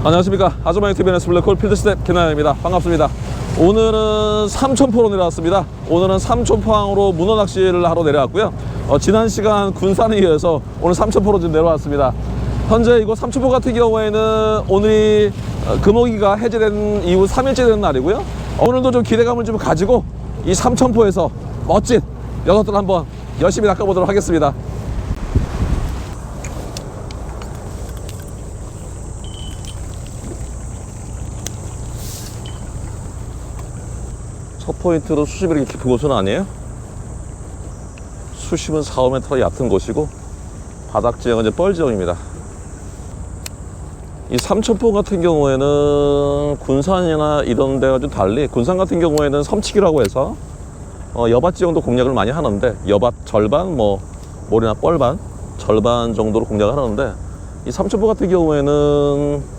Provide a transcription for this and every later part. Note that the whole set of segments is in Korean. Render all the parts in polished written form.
안녕하십니까. 아주마이 TVNS 블랙홀 필드스텝 김나영입니다. 반갑습니다. 오늘은 삼천포로 내려왔습니다. 오늘은 삼천포항으로 문어 낚시를 하러 내려왔고요. 지난 시간 군산에 이어서 오늘 삼천포로 지금 내려왔습니다. 현재 이곳 삼천포 같은 경우에는 오늘이 금어기가 해제된 이후 3일째 되는 날이고요. 오늘도 좀 기대감을 좀 가지고 이 삼천포에서 멋진 녀석들 한번 열심히 낚아보도록 하겠습니다. 첫 포인트로 수심이 이렇게 깊은 곳은 아니에요. 수심은 4, 5m 얕은 곳이고 바닥 지형은 이제 뻘 지형입니다. 이 삼천포 같은 경우에는 군산이나 이런 데가 좀 달리, 군산 같은 경우에는 섬치기라고 해서 여밭 지형도 공략을 많이 하는데, 여밭 절반, 모래나 뻘반 절반 정도로 공략을 하는데, 이 삼천포 같은 경우에는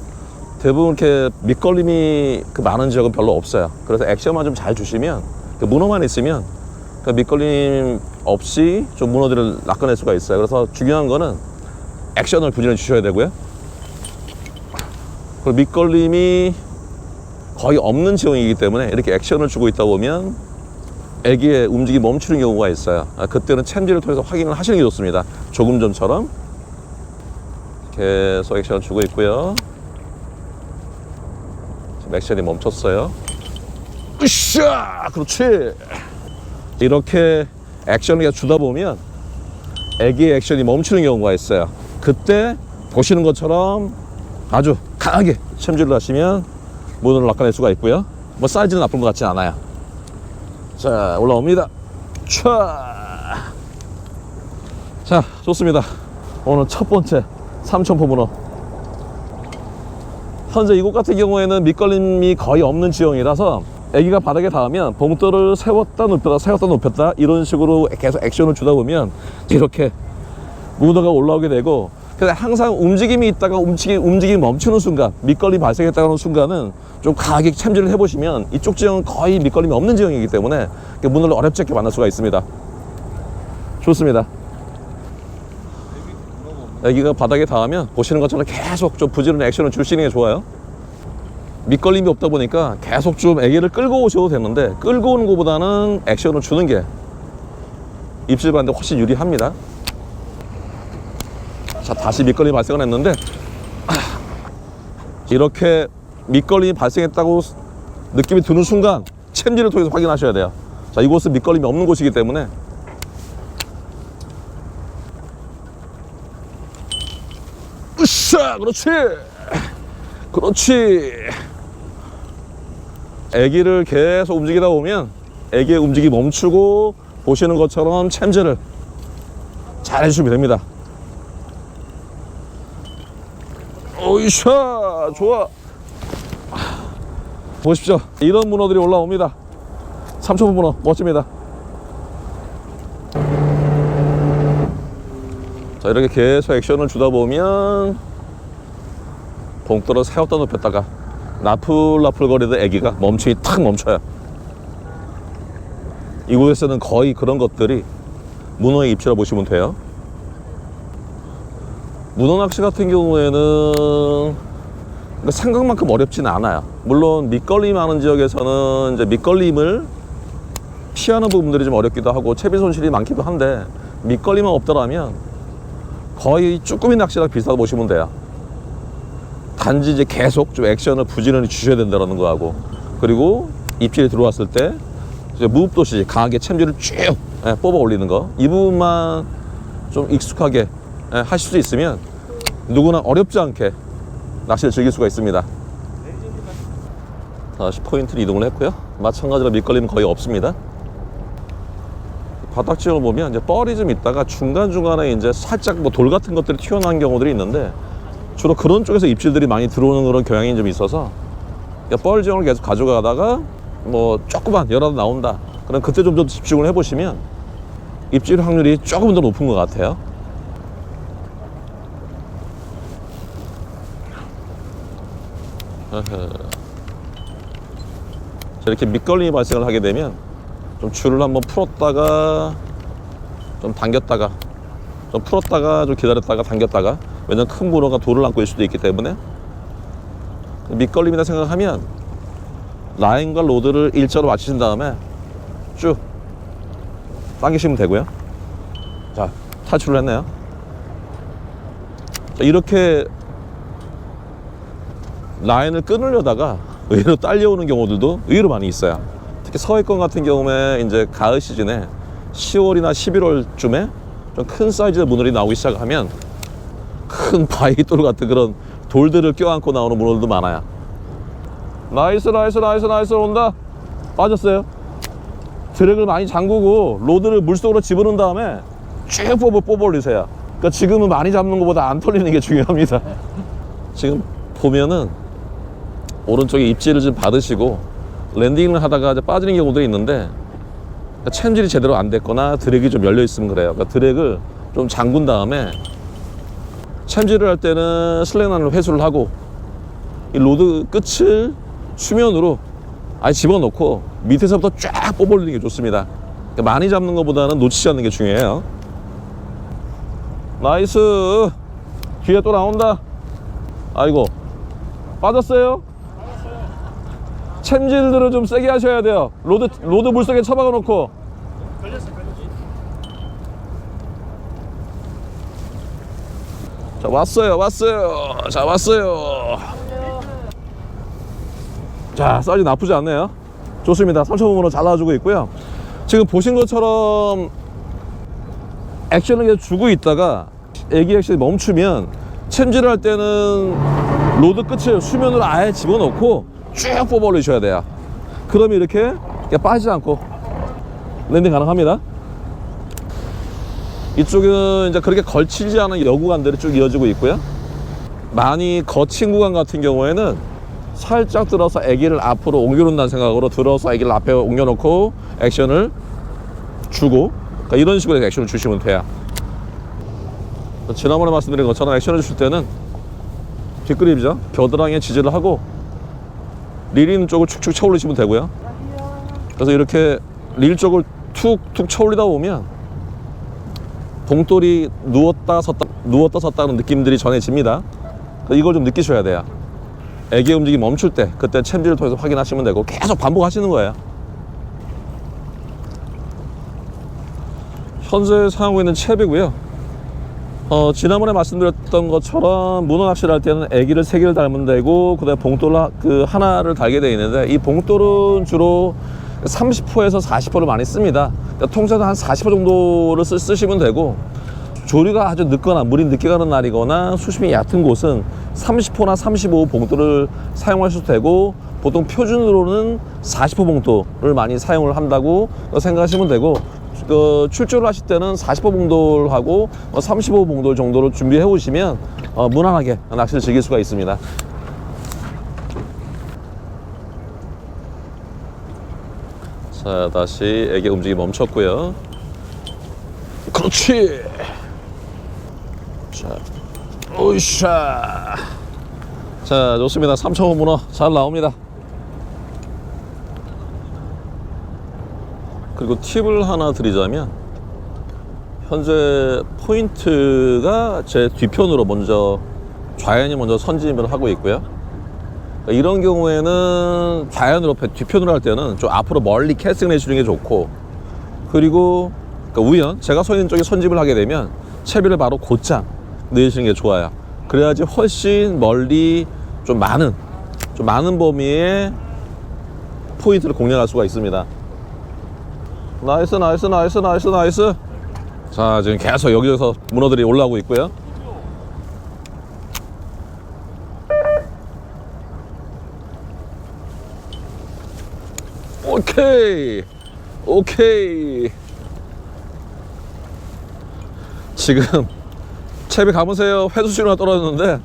대부분 이렇게 밑걸림이 많은 지역은 별로 없어요. 그래서 액션만 좀 잘 주시면, 문어만 있으면 밑걸림 없이 좀 문어들을 낚아낼 수가 있어요. 그래서 중요한 거는 액션을 부지런히 주셔야 되고요. 그리고 밑걸림이 거의 없는 지형이기 때문에 이렇게 액션을 주고 있다 보면 애기의 움직임이 멈추는 경우가 있어요. 그때는 챔질을 통해서 확인을 하시는 게 좋습니다. 조금 전처럼 계속 액션을 주고 있고요. 액션이 멈췄어요. 으쌰! 그렇지! 이렇게 액션을 주다 보면 애기의 액션이 멈추는 경우가 있어요. 그때 보시는 것처럼 아주 강하게 챔질을 하시면 문어를 낚아낼 수가 있고요. 사이즈는 나쁜 것 같지 않아요. 자, 올라옵니다. 자, 좋습니다. 오늘 첫 번째 삼천포 문어. 현재 이곳 같은 경우에는 밑걸림이 거의 없는 지형이라서 애기가 바닥에 닿으면 봉돌을 세웠다 눕혔다 세웠다 눕혔다 이런 식으로 계속 액션을 주다 보면 이렇게 문어가 올라오게 되고, 그래서 항상 움직임이 있다가 움직임이 멈추는 순간, 밑걸림이 발생했다는 순간은 좀 강하게 챔질을 해보시면 이쪽 지형은 거의 밑걸림이 없는 지형이기 때문에 문어를 어렵지 않게 만날 수가 있습니다. 좋습니다. 애기가 바닥에 닿으면 보시는 것처럼 계속 좀 부지런히 액션을 주시는 게 좋아요. 밑걸림이 없다 보니까 계속 좀 애기를 끌고 오셔도 되는데, 끌고 오는 것보다는 액션을 주는 게 입질 받는데 훨씬 유리합니다. 자, 다시 밑걸림이 발생을 했는데, 이렇게 밑걸림이 발생했다고 느낌이 드는 순간 챔질을 통해서 확인하셔야 돼요. 자, 이곳은 밑걸림이 없는 곳이기 때문에 으쌰! 그렇지! 그렇지! 애기를 계속 움직이다 보면 애기의 움직임이 멈추고 보시는 것처럼 챔질을 잘 해주시면 됩니다. 오이샤! 좋아! 보십시오. 이런 문어들이 올라옵니다. 삼천포 문어 멋집니다. 자, 이렇게 계속 액션을 주다 보면 봉돌을 세웠다 눕혔다가 나풀나풀거리던 애기가 멈춤이 탁 멈춰요. 이곳에서는 거의 그런 것들이 문어의 입질이라고 보시면 돼요. 문어 낚시 같은 경우에는 생각만큼 어렵지는 않아요. 물론 밑걸림이 많은 지역에서는 이제 밑걸림을 피하는 부분들이 좀 어렵기도 하고 채비 손실이 많기도 한데, 밑걸림만 없더라면 거의 쭈꾸미 낚시랑 비슷하다고 보시면 돼요. 단지 이제 계속 좀 액션을 부지런히 주셔야 된다는 거하고, 그리고 입질이 들어왔을 때 이제 무흡도시 강하게 챔질을 쭉 뽑아 올리는 거, 이 부분만 좀 익숙하게 하실 수 있으면 누구나 어렵지 않게 낚시를 즐길 수가 있습니다. 다시 포인트를 이동을 했고요. 마찬가지로 밑걸림은 거의 없습니다. 바닥 지형을 보면 이제 뻘이 좀 있다가 중간중간에 이제 살짝 돌 같은 것들이 튀어나온 경우들이 있는데, 주로 그런 쪽에서 입질들이 많이 들어오는 그런 경향이 좀 있어서 뻘 지형을 계속 가져가다가 조그만 여라도 나온다, 그럼 그때 좀 더 집중을 해보시면 입질 확률이 조금 더 높은 것 같아요. 이렇게 밑걸림이 발생을 하게 되면 좀 줄을 한번 풀었다가 좀 당겼다가 좀 풀었다가 좀 기다렸다가 당겼다가, 왜냐면 큰 문어가 돌을 안고 있을 수도 있기 때문에 밑걸림이다 생각하면 라인과 로드를 일자로 맞추신 다음에 쭉 당기시면 되고요. 자, 탈출을 했네요. 자, 이렇게 라인을 끊으려다가 의외로 딸려오는 경우들도 의외로 많이 있어요. 특히 서해권 같은 경우에 이제 가을 시즌에 10월이나 11월쯤에 좀 큰 사이즈의 문어들이 나오기 시작하면 큰 바위돌 같은 그런 돌들을 껴안고 나오는 문어들도 많아요. 나이스 나이스 나이스 나이스. 온다. 빠졌어요. 드랙을 많이 잠그고 로드를 물속으로 집어넣은 다음에 쭉 뽑아 올리세요. 그러니까 지금은 많이 잡는 것보다 안 털리는 게 중요합니다. 지금 보면은 오른쪽에 입질을 좀 받으시고 랜딩을 하다가 이제 빠지는 경우들이 있는데 챔질이 제대로 안 됐거나 드랙이 좀 열려 있으면 그래요. 그러니까 드랙을 좀 잠근 다음에 챔질을 할 때는 슬랙라인을 회수를 하고 이 로드 끝을 수면으로 아예 집어넣고 밑에서부터 쫙 뽑아 올리는 게 좋습니다. 그러니까 많이 잡는 것보다는 놓치지 않는 게 중요해요. 나이스. 뒤에 또 나온다. 아이고, 빠졌어요? 챔질들을 좀 세게 하셔야 돼요. 로드 물속에 처박아 놓고. 자, 왔어요. 자, 왔어요. 자, 사이즈 나쁘지 않네요. 좋습니다. 3,500원으로 잘 나와주고 있고요. 지금 보신 것처럼 액션을 계속 주고 있다가 애기 액션이 멈추면 챔질을 할 때는 로드 끝을 수면으로 아예 집어넣고 쭉 뽑아 올리셔야 돼요. 그러면 이렇게 빠지지 않고 랜딩 가능합니다. 이쪽은 이제 그렇게 걸치지 않은 여구간들이 쭉 이어지고 있고요. 많이 거친 구간 같은 경우에는 살짝 들어서 애기를 앞으로 옮겨놓는다는 생각으로 들어서 애기를 앞에 옮겨놓고 액션을 주고, 그러니까 이런 식으로 액션을 주시면 돼요. 지난번에 말씀드린 것처럼 액션을 주실 때는 뒷그립이죠. 겨드랑이에 지지를 하고 릴 있는 쪽을 축축 쳐 올리시면 되고요. 그래서 이렇게 릴 쪽을 툭툭 쳐 올리다 보면 봉돌이 누웠다 섰다는 느낌들이 전해집니다. 이걸 좀 느끼셔야 돼요. 애기 움직임이 멈출 때 그때 챔질을 통해서 확인하시면 되고 계속 반복하시는 거예요. 현재 사용하고 있는 챕이고요. 지난번에 말씀드렸던 것처럼 문어 낚시를 할 때는 애기를 3개를 달면 되고 그다음에 봉돌 하나를 달게 되어 있는데 이 봉돌은 주로 30호에서 40호를 많이 씁니다. 그러니까 통째로 한 40호 정도를 쓰시면 되고, 조류가 아주 늦거나 물이 늦게 가는 날이거나 수심이 얕은 곳은 30호나 35호 봉돌을 사용하셔도 되고, 보통 표준으로는 40호 봉돌을 많이 사용을 한다고 생각하시면 되고, 출조를 하실 때는 40호 봉돌하고 35호 봉돌 정도로 준비해 오시면 무난하게 낚시를 즐길 수가 있습니다. 자, 다시 애기 움직임이 멈췄고요. 그렇지. 자, 오이샤. 자, 좋습니다. 3,000원 문어 잘 나옵니다. 그리고 팁을 하나 드리자면, 현재 포인트가 제 뒤편으로 먼저 좌연이 먼저 선진입을 하고 있고요. 이런 경우에는 좌연으로 뒤편으로 할 때는 좀 앞으로 멀리 캐스팅 내주는 게 좋고, 그리고 우연 제가 서 있는 쪽에 선집을 하게 되면 채비를 바로 곧장 내주시는 게 좋아요. 그래야지 훨씬 멀리 좀 많은 범위의 포인트를 공략할 수가 있습니다. 나이스 나이스 나이스 나이스 나이스. 자, 지금 계속 여기저기서 문어들이 올라오고 있고요. 오케이. 지금 채비 감으세요. 회수신호가 떨어졌는데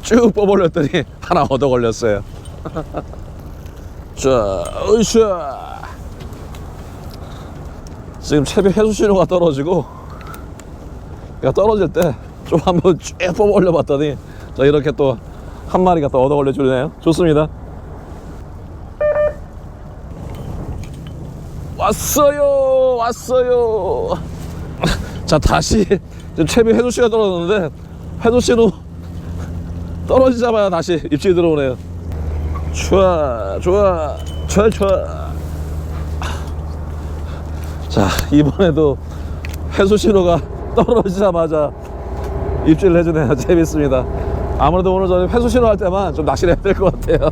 쭉 뽑아올렸더니 하나 얻어 걸렸어요. 자, 으쌰. 지금 채비 회수신호가 떨어지고, 떨어질 때 좀 한번 쭉 뽑아 올려봤더니 자, 이렇게 또 한 마리가 또 얻어 걸려주네요. 좋습니다. 왔어요. 자, 다시 지금 채비 회수신호가 떨어졌는데 떨어지자마자 다시 입질 들어오네요. 좋아 좋아 좋아 좋아. 자, 이번에도 해수 신호가 떨어지자마자 입질을 해주네요. 재밌습니다. 아무래도 오늘 저는 회수 신호 할 때만 좀 낚시를 해야 될 것 같아요.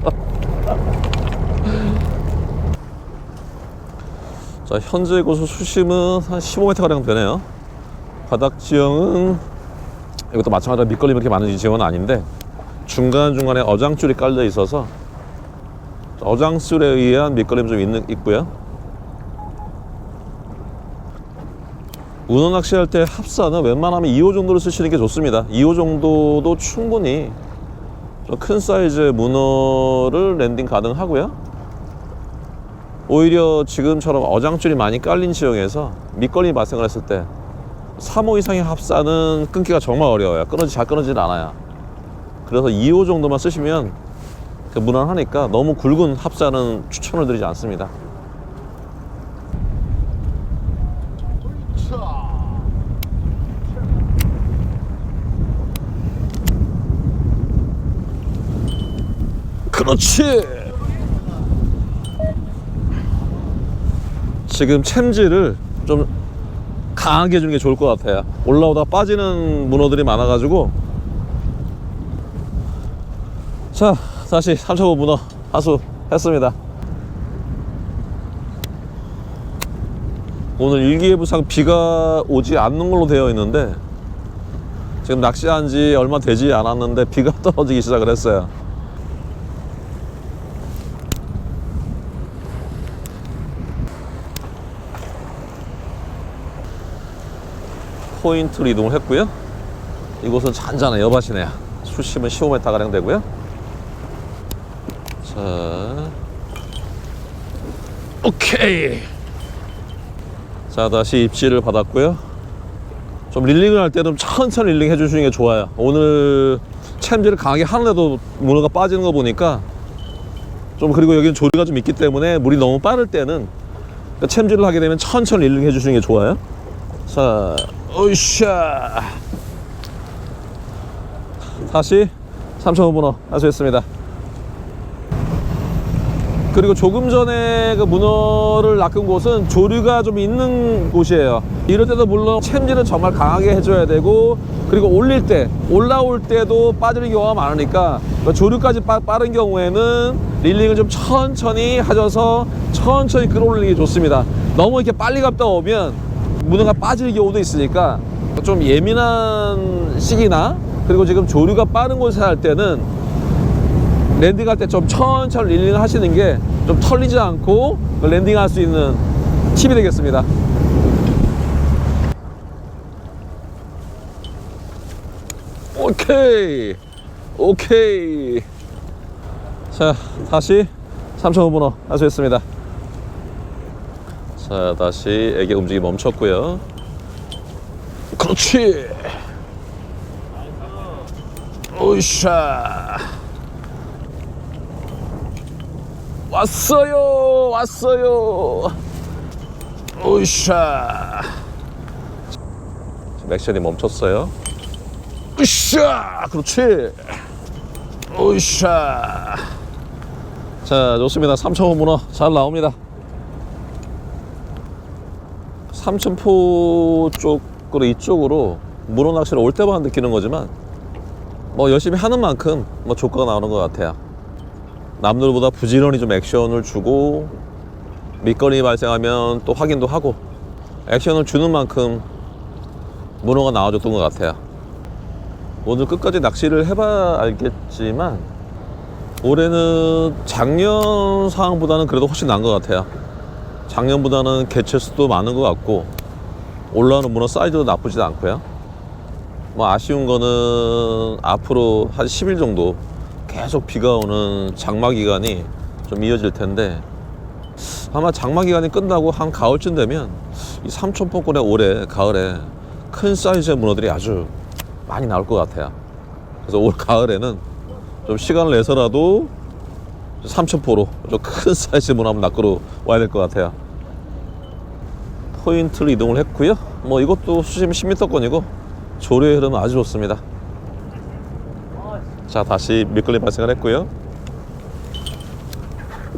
자, 현재 고수 수심은 한 15m 가량 되네요. 바닥 지형은 이것도 마찬가지로 밑걸림이 이렇게 많은 지형은 아닌데 중간중간에 어장줄이 깔려 있어서 어장줄에 의한 밑걸림이 좀 있고요. 문어 낚시할 때 합사는 웬만하면 2호 정도를 쓰시는 게 좋습니다. 2호 정도도 충분히 좀 큰 사이즈의 문어를 랜딩 가능하고요. 오히려 지금처럼 어장줄이 많이 깔린 지형에서 밑걸림이 발생을 했을 때 3호 이상의 합사는 끊기가 정말 어려워요. 잘 끊어지질 않아요. 그래서 2호 정도만 쓰시면 무난하니까 너무 굵은 합사는 추천을 드리지 않습니다. 그렇지. 지금 챔질을 좀 강하게 해주는 게 좋을 것 같아요. 올라오다가 빠지는 문어들이 많아가지고. 자, 다시 3,500 문어 하수 했습니다. 오늘 일기예보상 비가 오지 않는 걸로 되어 있는데 지금 낚시한 지 얼마 되지 않았는데 비가 떨어지기 시작을 했어요. 포인트로 이동을 했고요. 이곳은 잔잔한 여밭이네요. 수심은 15m 가량 되고요. 자, 오케이. 자, 다시 입질을 받았고요. 좀 릴링을 할 때는 천천히 릴링 해주시는 게 좋아요. 오늘 챔질을 강하게 하는데도 문어가 빠지는 거 보니까 좀, 그리고 여기는 조리가 좀 있기 때문에 물이 너무 빠를 때는 챔질을 하게 되면 천천히 릴링 해주시는 게 좋아요. 자, 으쌰. 다시 3,500 문어 하수했습니다. 그리고 조금 전에 그 문어를 낚은 곳은 조류가 좀 있는 곳이에요. 이럴 때도 물론 챔질은 정말 강하게 해줘야 되고, 그리고 올라올 때도 빠지는 경우가 많으니까 조류까지 빠른 경우에는 릴링을 좀 천천히 하셔서 천천히 끌어올리는 게 좋습니다. 너무 이렇게 빨리 갔다 오면 문어가 빠질 경우도 있으니까 좀 예민한 시기나, 그리고 지금 조류가 빠른 곳에 할 때는 랜딩할 때 좀 천천히 릴링을 하시는 게 좀 털리지 않고 랜딩할 수 있는 팁이 되겠습니다. 오케이 오케이. 자, 다시 3,500 문어 하수했습니다. 자, 다시 애기 움직임 멈췄고요. 그렇지. 오샤. 왔어요. 오샤. 지금 액션이 멈췄어요. 으쌰. 그렇지. 오샤. 자, 좋습니다. 3,500 문어 잘 나옵니다. 삼천포 쪽으로, 이쪽으로 문어 낚시를 올 때만 느끼는 거지만 뭐 열심히 하는 만큼 뭐 조과가 나오는 것 같아요. 남들보다 부지런히 좀 액션을 주고, 밑거림이 발생하면 또 확인도 하고, 액션을 주는 만큼 문어가 나와줬던 것 같아요. 오늘 끝까지 낚시를 해봐야 알겠지만 올해는 작년 상황보다는 그래도 훨씬 나은 것 같아요. 작년보다는 개체수도 많은 것 같고 올라오는 문어 사이즈도 나쁘지도 않고요. 뭐 아쉬운 거는 앞으로 한 10일 정도 계속 비가 오는 장마 기간이 좀 이어질 텐데, 아마 장마 기간이 끝나고 한 가을쯤 되면 이 삼천포권의 올해 가을에 큰 사이즈의 문어들이 아주 많이 나올 것 같아요. 그래서 올 가을에는 좀 시간을 내서라도 삼천포로 좀 큰 사이즈 문어 한번 낚으러 와야 될 것 같아요. 포인트를 이동을 했고요. 뭐 이것도 수심 10m권이고 조류의 흐름은 아주 좋습니다. 자, 다시 미끌림 발생을 했고요.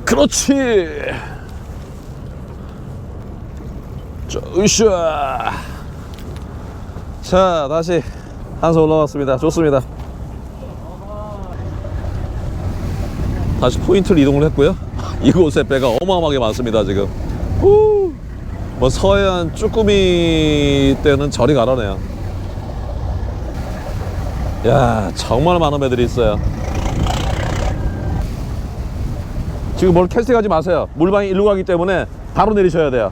그렇지. 자, 으쌰. 자, 다시 한 손 올라왔습니다. 좋습니다. 다시 포인트를 이동을 했고요. 이곳에 배가 어마어마하게 많습니다. 지금 뭐 서해안 쭈꾸미 때는 저리 가라네요. 야, 정말 많은 배들이 있어요. 지금 뭘 캐스팅하지 마세요. 물방이 일로 가기 때문에 바로 내리셔야 돼요.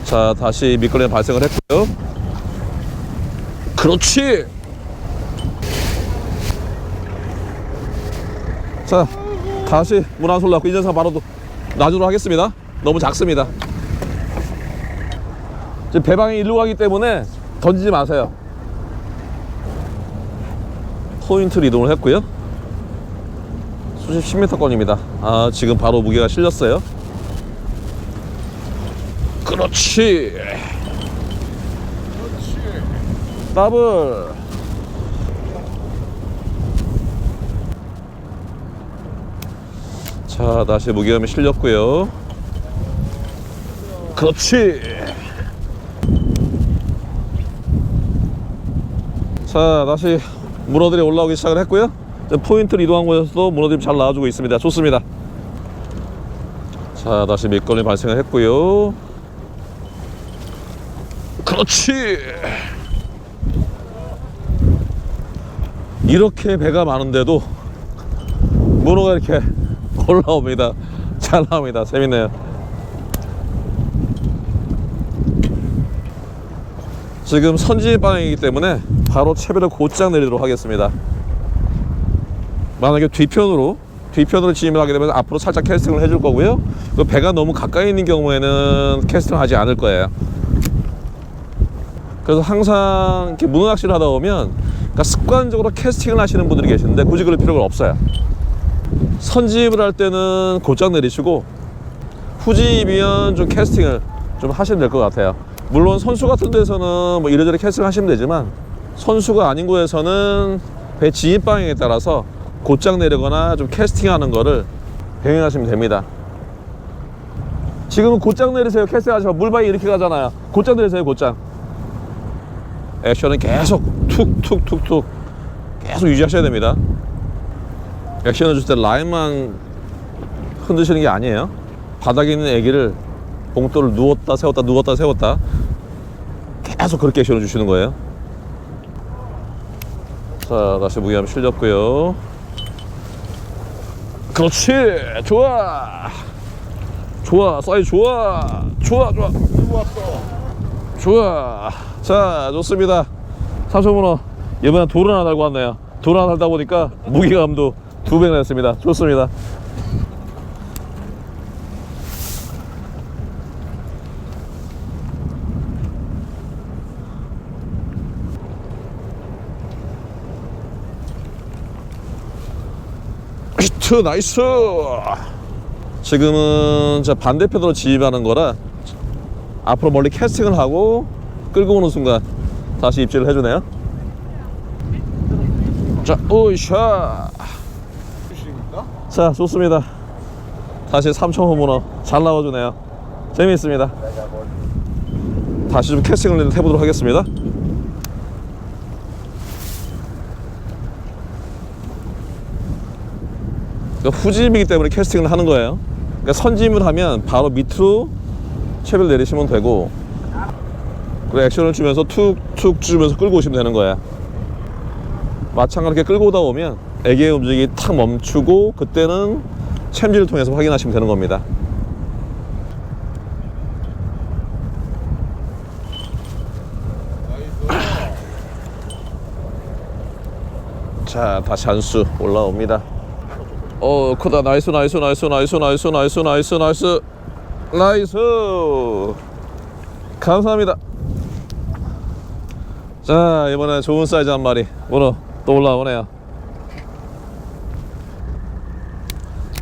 자, 다시 미끌림 발생을 했고요. 그렇지. 자, 다시 물 한 솔 넣고 인전상 바로 놔주도록 하겠습니다. 너무 작습니다. 지금 배방이 일로 가기 때문에 던지지 마세요. 포인트를 이동을 했고요. 수심 10m권입니다. 아, 지금 바로 무게가 실렸어요. 그렇지. 더블. 자, 다시 무게감이 실렸고요. 그렇지. 자, 다시 문어들이 올라오기 시작을 했고요. 포인트를 이동한 곳에서도 문어들이 잘 나와주고 있습니다. 좋습니다. 자, 다시 미끌림 발생을 했고요. 그렇지. 이렇게 배가 많은데도 문어가 이렇게 올라옵니다. 잘 나옵니다. 재밌네요. 지금 선진 방향이기 때문에 바로 채비를 곧장 내리도록 하겠습니다. 만약에 뒤편으로 진입을 하게 되면 앞으로 살짝 캐스팅을 해줄 거고요. 그 배가 너무 가까이 있는 경우에는 캐스팅을 하지 않을 거예요. 그래서 항상 이렇게 문어 낚시를 하다 보면 그러니까 습관적으로 캐스팅을 하시는 분들이 계시는데 굳이 그럴 필요가 없어요. 선진입을 할 때는 곧장 내리시고 후진입이면 좀 캐스팅을 좀 하시면 될 것 같아요. 물론 선수 같은 데서는 뭐 이래저래 캐스팅을 하시면 되지만 선수가 아닌 곳에서는 배 진입 방향에 따라서 곧장 내리거나 좀 캐스팅하는 거를 병행하시면 됩니다. 지금은 곧장 내리세요. 캐스팅하지 마. 물방이 이렇게 가잖아요. 곧장 내리세요. 곧장. 액션은 계속 툭툭툭툭 계속 유지하셔야 됩니다. 액션을 줄 때 라인만 흔드시는 게 아니에요. 바닥에 있는 애기를 봉돌을 누웠다 세웠다 누웠다 세웠다 계속 그렇게 액션을 주시는 거예요. 자, 다시 무게감 실렸고요. 그렇지. 좋아. 좋아. 사이즈 좋아. 좋아. 좋아. 좋아. 자, 좋습니다. 삼천문어 이번엔 돌 하나 달고 왔네요. 돌 하나 달다 보니까 무게감도 2배가 됐습니다. 좋습니다. 히트 나이스. 지금은 자 반대편으로 진입하는 거라 앞으로 멀리 캐스팅을 하고 끌고 오는 순간 다시 입질을 해주네요. 자, 오이샤. 자, 좋습니다. 다시 3,000호 문어 잘 나와주네요. 재미있습니다. 다시 좀 캐스팅을 해보도록 하겠습니다. 그러니까 후진입이기 때문에 캐스팅을 하는 거예요. 그러니까 선진입을 하면 바로 밑으로 채비를 내리시면 되고, 그리고 액션을 주면서 툭툭 주면서 끌고 오시면 되는 거야. 마찬가지로 이렇게 끌고 오다 보면 애기의 움직임이 탁 멈추고 그때는 챔질을 통해서 확인하시면 되는 겁니다. 자, 다시 한 수 올라옵니다. 크다. 나이스 나이스 나이스 나이스 나이스 나이스 나이스 나이스 나이스. 감사합니다. 자, 이번에 좋은 사이즈 한 마리 문어 또 올라오네요.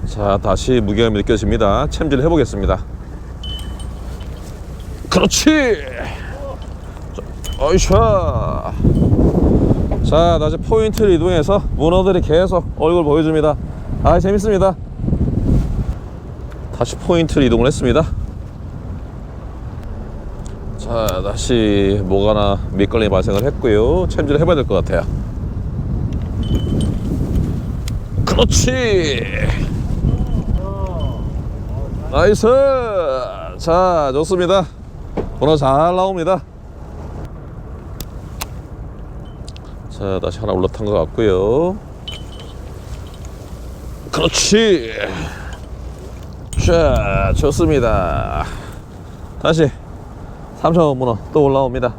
자, 다시 무게감이 느껴집니다. 챔질 해보겠습니다. 그렇지. 자, 어이샤. 자, 자, 다시 포인트를 이동해서 문어들이 계속 얼굴 보여줍니다. 아, 재밌습니다. 다시 포인트를 이동을 했습니다. 자, 다시 뭐가나 밑걸림이 발생을 했고요. 챔질을 해봐야 될 것 같아요. 그렇지. 나이스. 자, 좋습니다. 문어 잘 나옵니다. 자, 다시 하나 올라탄 것 같고요. 그렇지. 자, 좋습니다. 다시 3천 문어 또 올라옵니다.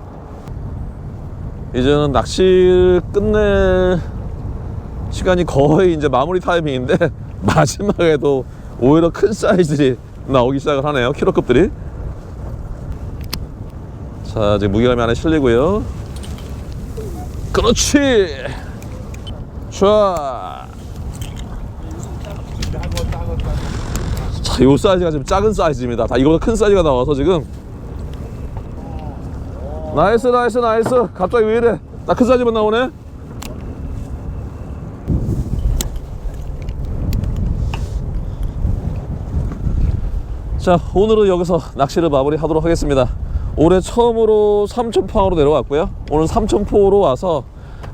이제는 낚시를 끝낼 시간이 거의 이제 마무리 타이밍인데 마지막에도 오히려 큰 사이즈들이 나오기 시작을 하네요. 키로급들이. 자, 지금 무게감이 안에 실리고요. 그렇지. 자, 이 사이즈가 지금 작은 사이즈입니다. 다 이거보다 큰 사이즈가 나와서 지금. 나이스 나이스 나이스. 갑자기 왜 이래? 나 큰 사이즈만 나오네. 자, 오늘은 여기서 낚시를 마무리 하도록 하겠습니다. 올해 처음으로 삼천포항으로 내려왔고요. 오늘 삼천포로 와서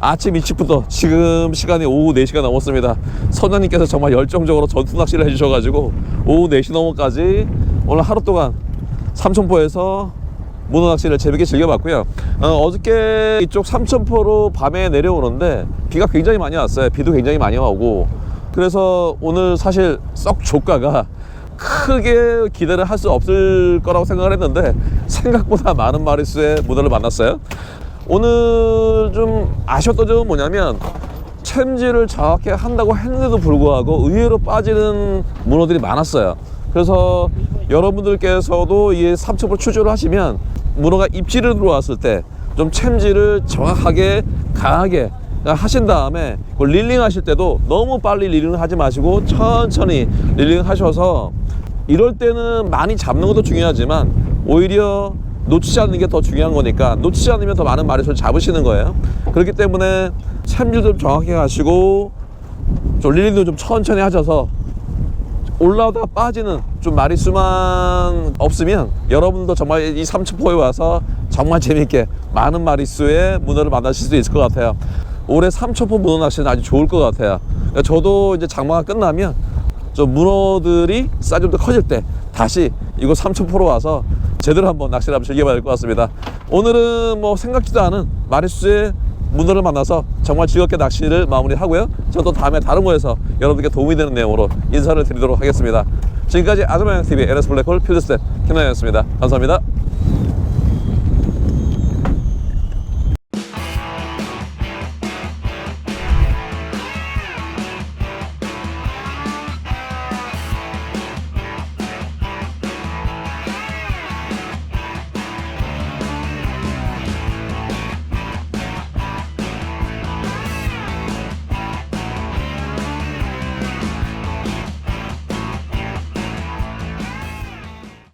아침 일찍부터 지금 시간이 오후 4시가 넘었습니다. 선장님께서 정말 열정적으로 전투 낚시를 해주셔가지고 오후 4시 넘어까지 오늘 하루 동안 삼천포에서 문어 낚시를 재밌게 즐겨봤고요. 어저께 이쪽 삼천포로 밤에 내려오는데 비가 굉장히 많이 왔어요. 비도 굉장히 많이 오고, 그래서 오늘 사실 썩 조가가 크게 기대를 할 수 없을 거라고 생각을 했는데 생각보다 많은 마리수의 문어를 만났어요. 오늘 좀 아쉬웠던 점은 뭐냐면 챔질을 정확히 한다고 했는데도 불구하고 의외로 빠지는 문어들이 많았어요. 그래서 여러분들께서도 이 삼천포 출조를 하시면 문어가 입질을 들어왔을 때 좀 챔질을 정확하게 강하게 하신 다음에 릴링 하실 때도 너무 빨리 릴링을 하지 마시고 천천히 릴링 하셔서, 이럴 때는 많이 잡는 것도 중요하지만 오히려 놓치지 않는 게 더 중요한 거니까 놓치지 않으면 더 많은 마리수를 잡으시는 거예요. 그렇기 때문에 챔질도 좀 정확히 하시고 좀 릴링도 좀 천천히 하셔서 올라오다가 빠지는 좀 마리수만 없으면 여러분도 정말 이 삼천포에 와서 정말 재밌게 많은 마리수의 문어를 만나실 수 있을 것 같아요. 올해 삼천포 문어 낚시는 아주 좋을 것 같아요. 그러니까 저도 이제 장마가 끝나면 좀 문어들이 사이즈 좀 더 커질 때 다시 이곳 삼천포로 와서 제대로 한번 낚시를 한번 즐겨봐야 될 것 같습니다. 오늘은 뭐 생각지도 않은 마리수의 문어를 만나서 정말 즐겁게 낚시를 마무리하고요. 저도 다음에 다른 거에서 여러분들께 도움이 되는 내용으로 인사를 드리도록 하겠습니다. 지금까지 아즈마양TV NS블랙홀 필드스텝 김나영이었습니다. 감사합니다.